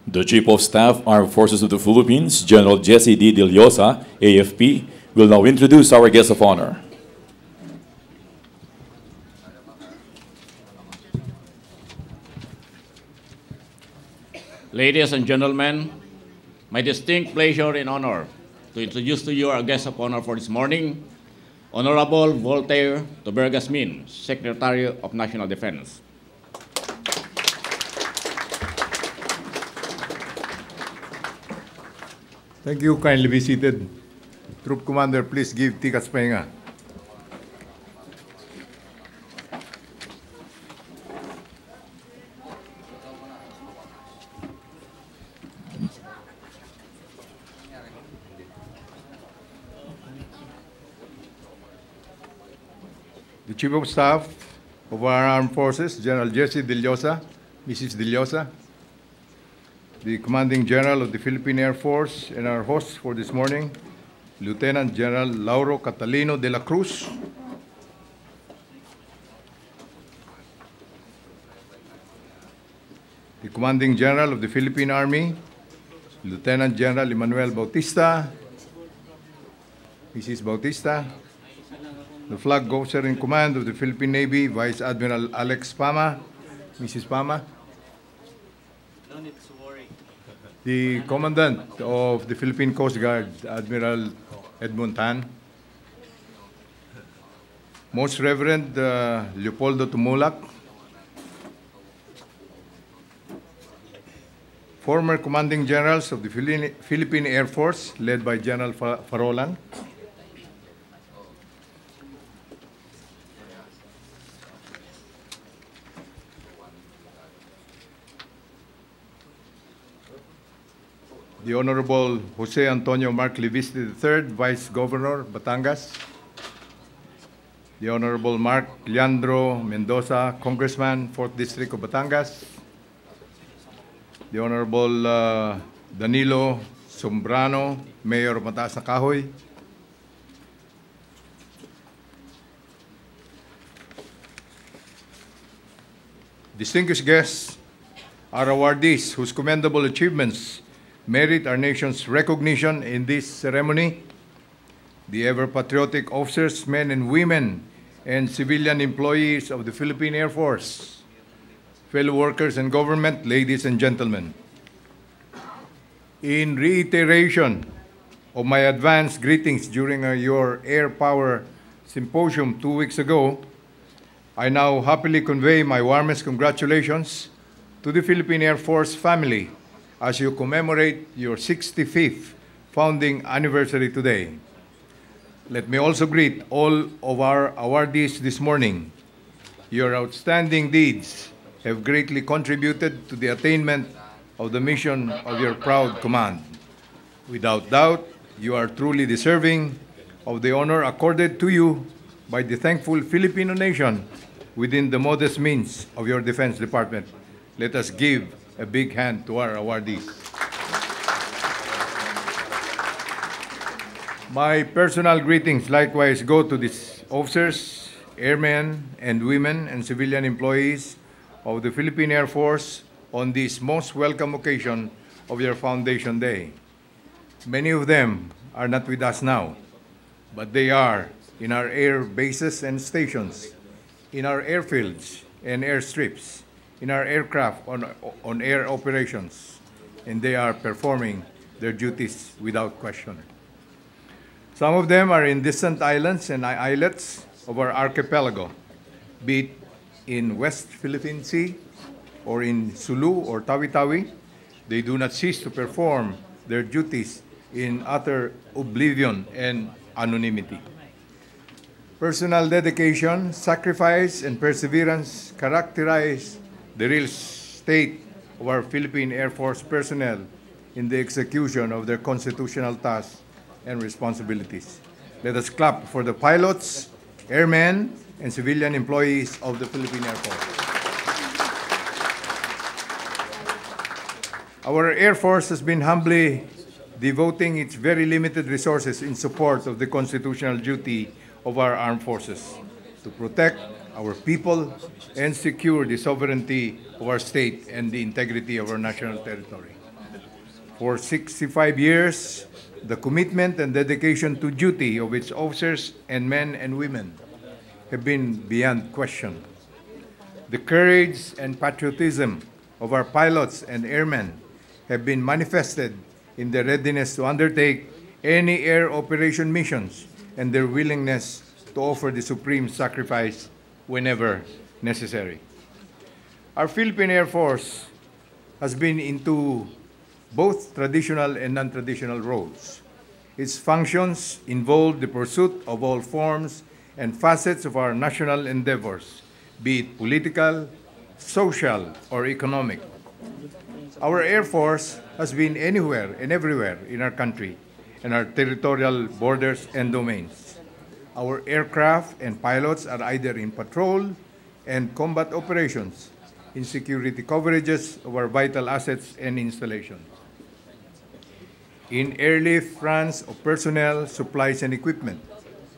The Chief of Staff, Armed Forces of the Philippines, General Jesse D. Dillosa, AFP, will now introduce our guest of honor. Ladies and gentlemen, my distinct pleasure and honor to introduce to you our guest of honor for this morning, Honorable Voltaire Tobergas-Min, Secretary of National Defense. Thank you. Kindly be seated. Troop Commander, please give Tikas Pahinga. The Chief of Staff of our Armed Forces, General Jesse Dillosa, Mrs. Dillosa, the Commanding General of the Philippine Air Force, and our host for this morning, Lieutenant General Lauro Catalino de la Cruz, the Commanding General of the Philippine Army, Lieutenant General Emmanuel Bautista, Mrs. Bautista, the Flag Officer in Command of the Philippine Navy, Vice Admiral Alex Pama, Mrs. Pama, no need to worry. the Commandant of the Philippine Coast Guard, Admiral Edmund Tan, Most Reverend Leopoldo Tumulak, former Commanding Generals of the Philippine Air Force, led by General Farolan, the Honorable Jose Antonio Mark Leviste III, Vice Governor, Batangas, the Honorable Mark Leandro Mendoza, Congressman, 4th District of Batangas, the Honorable Danilo Sombrano, Mayor of Mataas na Kahoy, distinguished guests, our awardees whose commendable achievements merit our nation's recognition in this ceremony, the ever-patriotic officers, men and women, and civilian employees of the Philippine Air Force, fellow workers and government, ladies and gentlemen. In reiteration of my advanced greetings during your Air Power Symposium 2 weeks ago, I now happily convey my warmest congratulations to the Philippine Air Force family as you commemorate your 65th founding anniversary today. Let me also greet all of our awardees this morning. Your outstanding deeds have greatly contributed to the attainment of the mission of your proud command. Without doubt, you are truly deserving of the honor accorded to you by the thankful Filipino nation within the modest means of your Defense Department. Let us give a big hand to our awardees. My personal greetings likewise go to these officers, airmen, and women, and civilian employees of the Philippine Air Force on this most welcome occasion of your Foundation Day. Many of them are not with us now, but they are in our air bases and stations, in our airfields and airstrips, in our aircraft on air operations, and they are performing their duties without question. Some of them are in distant islands and islets of our archipelago, be it in West Philippine Sea or in Sulu or Tawi-Tawi. They do not cease to perform their duties in utter oblivion and anonymity. Personal dedication, sacrifice, and perseverance characterize the real state of our Philippine Air Force personnel in the execution of their constitutional tasks and responsibilities. Let us clap for the pilots, airmen, and civilian employees of the Philippine Air Force. Our Air Force has been humbly devoting its very limited resources in support of the constitutional duty of our armed forces to protect our people and secure the sovereignty of our state and the integrity of our national territory. For 65 years, the commitment and dedication to duty of its officers and men and women have been beyond question. The courage and patriotism of our pilots and airmen have been manifested in their readiness to undertake any air operation missions and their willingness to offer the supreme sacrifice whenever necessary. Our Philippine Air Force has been into both traditional and non-traditional roles. Its functions involve the pursuit of all forms and facets of our national endeavors, be it political, social, or economic. Our Air Force has been anywhere and everywhere in our country and our territorial borders and domains. Our aircraft and pilots are either in patrol and combat operations, in security coverages of our vital assets and installations, in airlift runs of personnel, supplies, and equipment,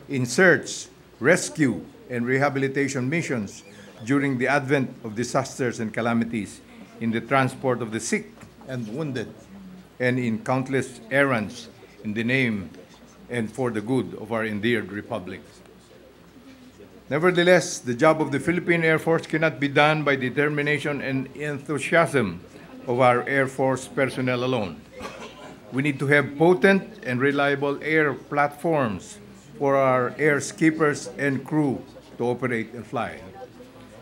in search, rescue, and rehabilitation missions during the advent of disasters and calamities, in the transport of the sick and wounded, and in countless errands in the name and for the good of our endeared republic. Nevertheless, the job of the Philippine Air Force cannot be done by determination and enthusiasm of our Air Force personnel alone. We need to have potent and reliable air platforms for our air skippers and crew to operate and fly.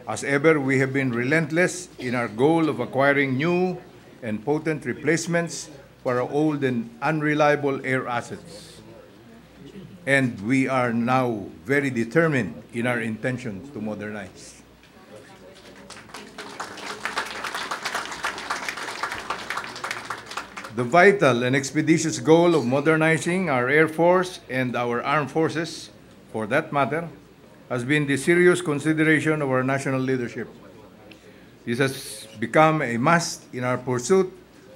As ever, we have been relentless in our goal of acquiring new and potent replacements for our old and unreliable air assets. And we are now very determined in our intention to modernize. The vital and expeditious goal of modernizing our Air Force and our armed forces, for that matter, has been the serious consideration of our national leadership. This has become a must in our pursuit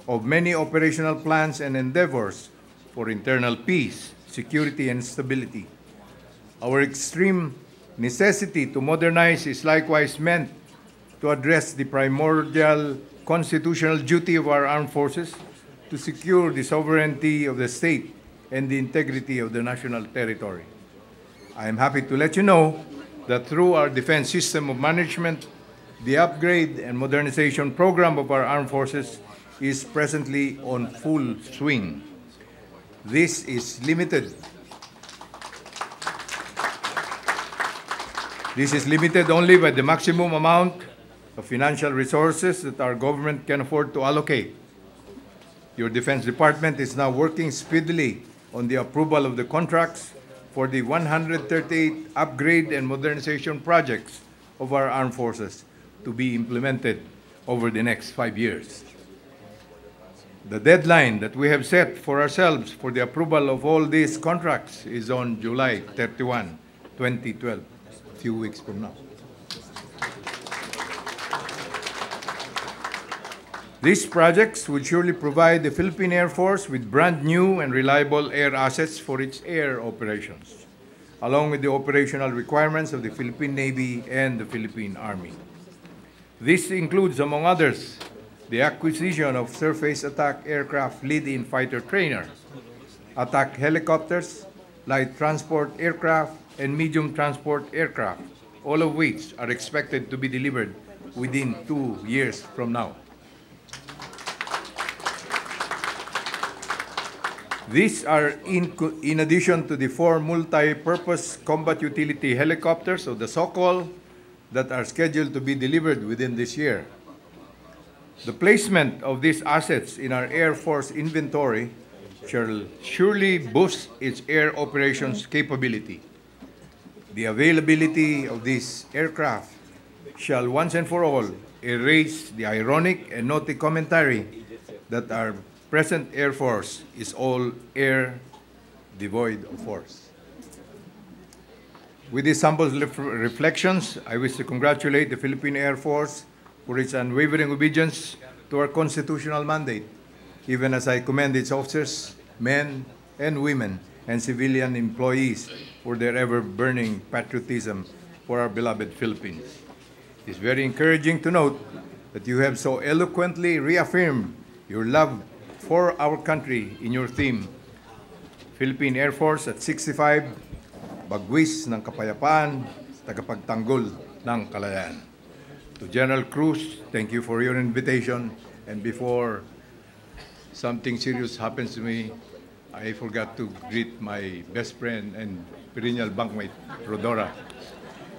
of many operational plans and endeavors for internal peace, security, and stability. Our extreme necessity to modernize is likewise meant to address the primordial constitutional duty of our armed forces to secure the sovereignty of the state and the integrity of the national territory. I am happy to let you know that through our defense system of management, the upgrade and modernization program of our armed forces is presently on full swing. This is limited only by the maximum amount of financial resources that our government can afford to allocate. Your Defense Department is now working speedily on the approval of the contracts for the 138 upgrade and modernization projects of our armed forces to be implemented over the next 5 years. The deadline that we have set for ourselves for the approval of all these contracts is on July 31, 2012, a few weeks from now. These projects will surely provide the Philippine Air Force with brand new and reliable air assets for its air operations, along with the operational requirements of the Philippine Navy and the Philippine Army. This includes, among others, the acquisition of surface attack aircraft lead-in fighter trainer, attack helicopters, light transport aircraft, and medium transport aircraft, all of which are expected to be delivered within 2 years from now. These are in addition to the 4 multi-purpose combat utility helicopters of the SOCOL that are scheduled to be delivered within this year. The placement of these assets in our Air Force inventory shall surely boost its air operations capability. The availability of these aircraft shall once and for all erase the ironic and naughty commentary that our present Air Force is all air devoid of force. With these humble reflections, I wish to congratulate the Philippine Air Force for its unwavering obedience to our constitutional mandate, even as I commend its officers, men and women, and civilian employees for their ever-burning patriotism for our beloved Philippines. It is very encouraging to note that you have so eloquently reaffirmed your love for our country in your theme, Philippine Air Force at 65, bagwis ng kapayapaan, tagapagtanggol ng kalayaan. To General Cruz, thank you for your invitation. And before something serious happens to me, I forgot to greet my best friend and perennial bunkmate, Rodora.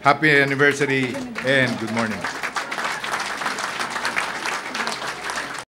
Happy anniversary and good morning.